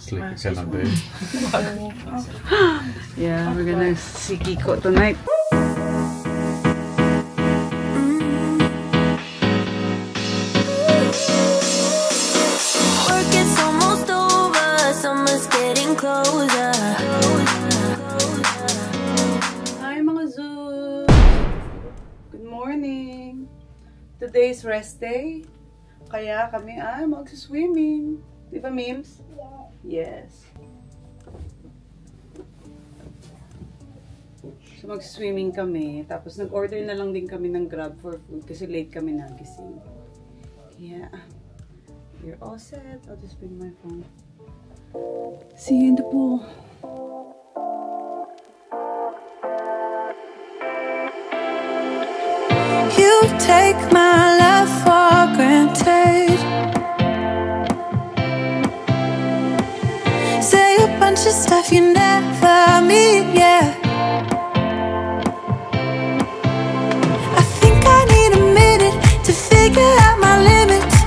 Sleeping ka lang din. Yeah, we're gonna see Kiko tonight. Work is almost over, summer's getting closer. Hi mga Zoo! Good morning! Today's rest day. Kaya kami ay mag-swimming. Di ba, Mims? Yes. So mag-swimming kami. Tapos nag-order na lang din kami ng Grab for food kasi late kami nagising. Yeah. You're all set. I'll just bring my phone. See you in the pool. You take my love for granted. Say a bunch of stuff you never mean, yeah. I think I need a minute to figure out my limits.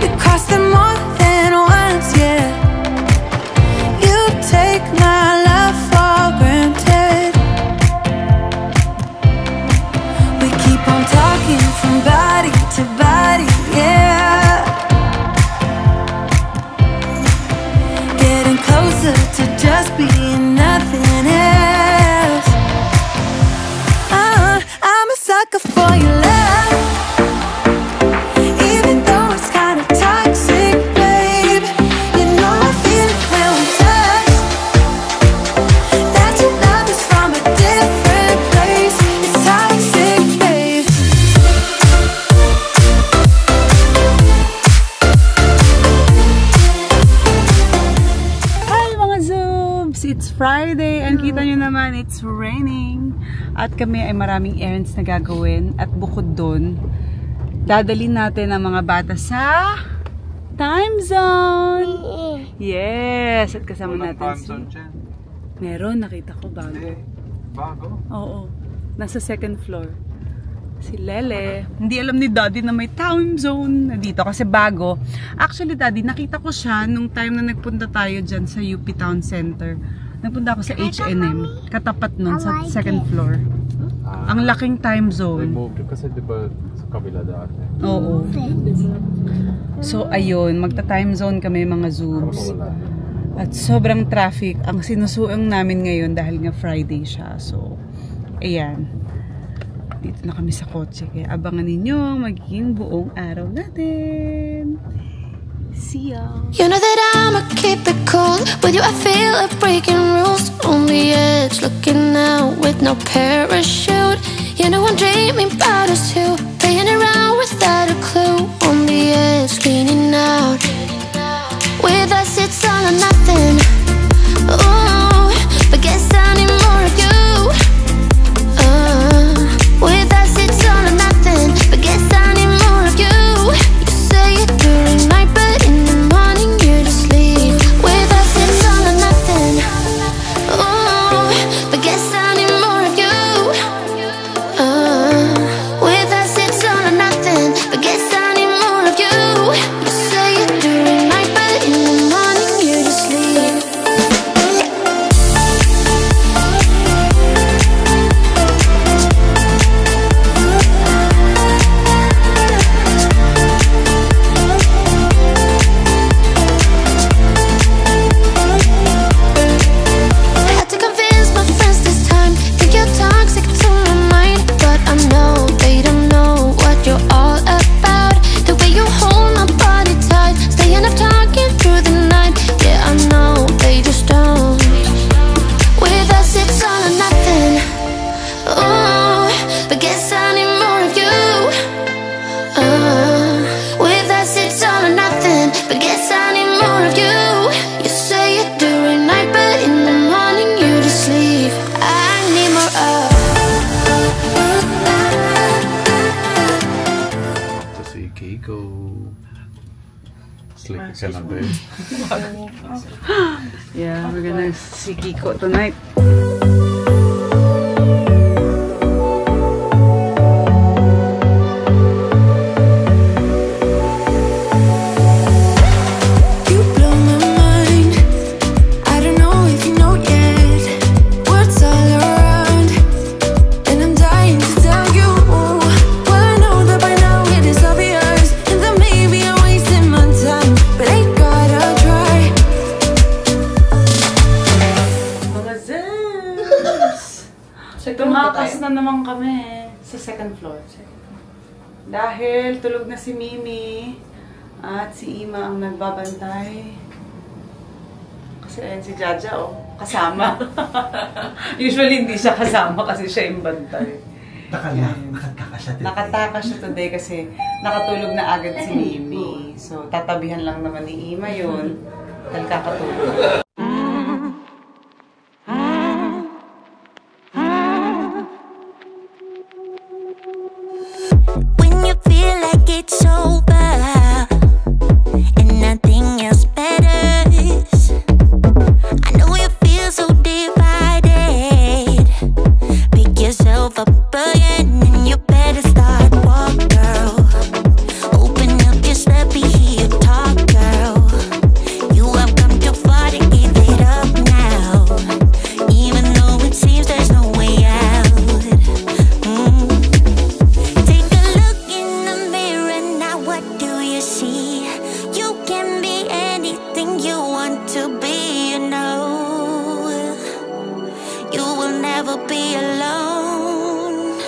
You cross them more than once, yeah. You take my love for granted. We keep on talking from body to body, yeah. Getting closer to just being nothing else. I'm a sucker for your love, even though it's kind of toxic, babe. You know I feel it when we touch, that your love is from a different place. It's toxic, babe. Hi mga Zoobs! It's Friday and kita nyo naman it's raining. At kami ay maraming errands na gagawin at bukod dun, dadalhin natin ang mga bata sa time zone. Yes! At kasama natin si... Meron, nakita ko bago. Bago? Oo. Nasa second floor. Si Lele. Hindi alam ni Daddy na may time zone na dito kasi bago. Actually, Daddy, nakita ko siya nung time na nagpunta tayo dyan sa UP Town Center. Nagpunta ako sa H&M. Katapat nun sa second floor. Ang laking time zone. Removed kasi diba sa kabila dati? Oo. So, ayun. Magta-time zone kami mga Zoobs. At sobrang traffic. Ang sinusuong namin ngayon dahil nga Friday siya. So, ayan. Dito na kami sa kotse. Kaya abangan ninyo ang magiging buong araw natin. See ya! You know that I'ma keep it cool. With you I feel like breaking rules. On the edge, looking out with no parachute. You know I'm dreaming about us two, playing around without a clue. On the edge, leaning out. With us it's all or nothing. Ooh, but guess I need more of you. With us it's all or nothing, but guess I need more of you. You say it during night, but in the morning you're just sleep. With us it's all or nothing. Ooh, but guess I need more of you. With us it's all or nothing, but guess I need more of you. You say it during night, but in the morning you're just sleep. Had to convince my friends this time. Think you're toxic to my mind, but I know they don't know what you're all about. The way you hold my body tight, staying up talking through the night. Yeah, I know they just don't. With us it's all or nothing. Ooh, but guess I need more of you. With us it's all or nothing, but guess I need more of you. You say it during night, but in the morning you just sleep. I need more of. To si Kiko. Sleeping ka lang din. Yeah, we're gonna see Kiko tonight. You blow my mind. Tumakas na naman kami sa second floor. Dahil tulog na si Mimi at si Ima ang nagbabantay. Kasi ayan si Jaja, oh, kasama. Usually hindi siya kasama kasi siya yung bantay. Nakataka siya today kasi nakatulog na agad si Mimi. So, tatabihan lang naman ni Ima yun. Dahil kakatulog. When you feel like it's over and nothing else matters, I know you feel so divided. Pick yourself up again and you better start walk, girl. Open up your sleepy hear you talk, girl. You have come too far to give it up now, even though it seems there's no way out. Take a look in the mirror now, what do you see? You can be anything you want to be, you know. You will never be alone.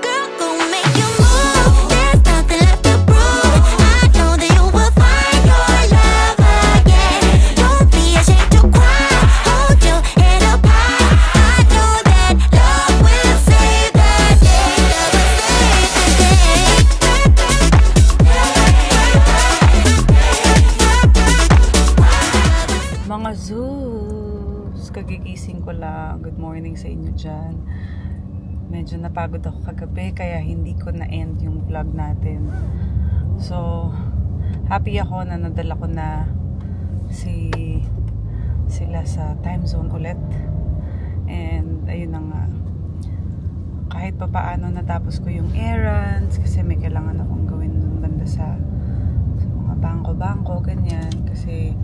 Girl, go make your move. There's nothing left to prove. I know that you will find your love again. Don't be ashamed to cry. Hold your head up high. I know that love will save the day. Love will save the day. Mga zoos, kagigising ko lang. Good morning sa inyo dyan. Medyo napagod ako kagabi kaya hindi ko na-end yung vlog natin. So, happy ako na nadala ko na sila sa time zone ulit. And ayun na nga. Kahit pa paano natapos ko yung errands kasi may kailangan akong gawin dun banda sa mga bangko-bangko, ganyan. Kasi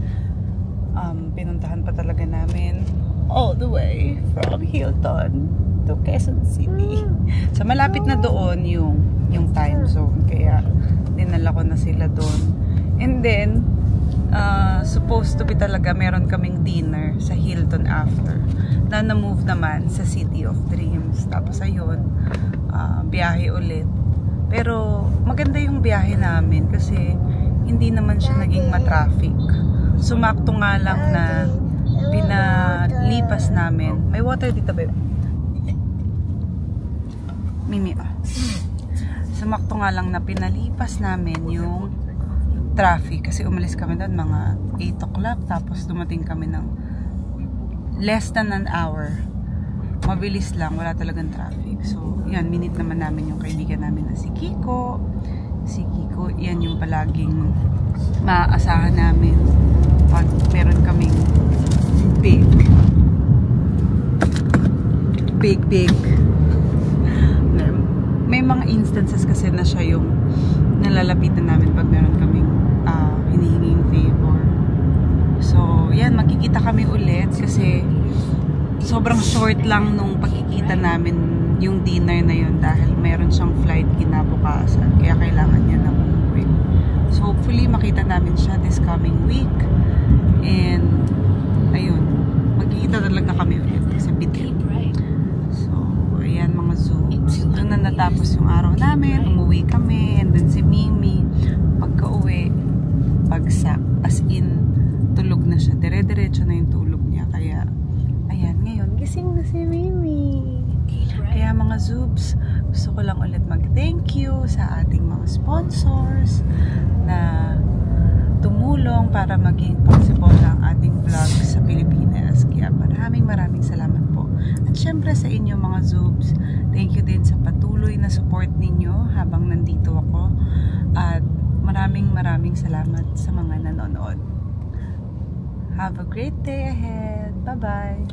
pinuntahan pa talaga namin all the way from Hilton to Quezon City. So malapit na doon yung time zone, kaya dinala ko na sila doon. And then supposed to be talaga meron kaming dinner sa Hilton after, na na-move naman sa City of Dreams. Tapos ayun, biyahe ulit. Pero maganda yung biyahe namin kasi hindi naman siya naging matraffic. Sumakto nga lang na pinalipas namin. May water dito, babe. Mimi, sumakto nga lang na pinalipas namin yung traffic. Kasi umalis kami doon mga 8 o'clock. Tapos dumating kami ng less than an hour. Mabilis lang. Wala talagang traffic. So, yan. Minute naman namin yung kaibigan namin na si Kiko. Si Kiko, yan yung palaging maaasahan namin pag meron kaming big may mga instances kasi na siya yung nalalapitan namin pag meron kaming hinihinging favor. So yan, magkikita kami ulit kasi sobrang short lang nung pagkikita namin yung dinner na yun dahil meron siyang flight kinabukasan kaya kailangan niya na umuwi. So hopefully makita namin siya this coming week. And ayun, magkikita talaga kami ulit kasi bitin. So ayan mga zoos, doon na natapos yung araw namin. Umuwi kami and then si Mimi pagka-uwi bagsak, as in tulog na siya, dire-diretso na yung tulog niya. Kaya ayan, ngayon gising na si Mimi. Kaya mga zoobs, gusto ko lang ulit mag-thank you sa ating mga sponsors na tumulong para maging possible ang ating vlog sa Pilipinas. Kaya maraming salamat po. At syempre sa inyo mga zoobs, thank you din sa patuloy na support ninyo habang nandito ako. At maraming salamat sa mga nanonood. Have a great day ahead. Bye-bye!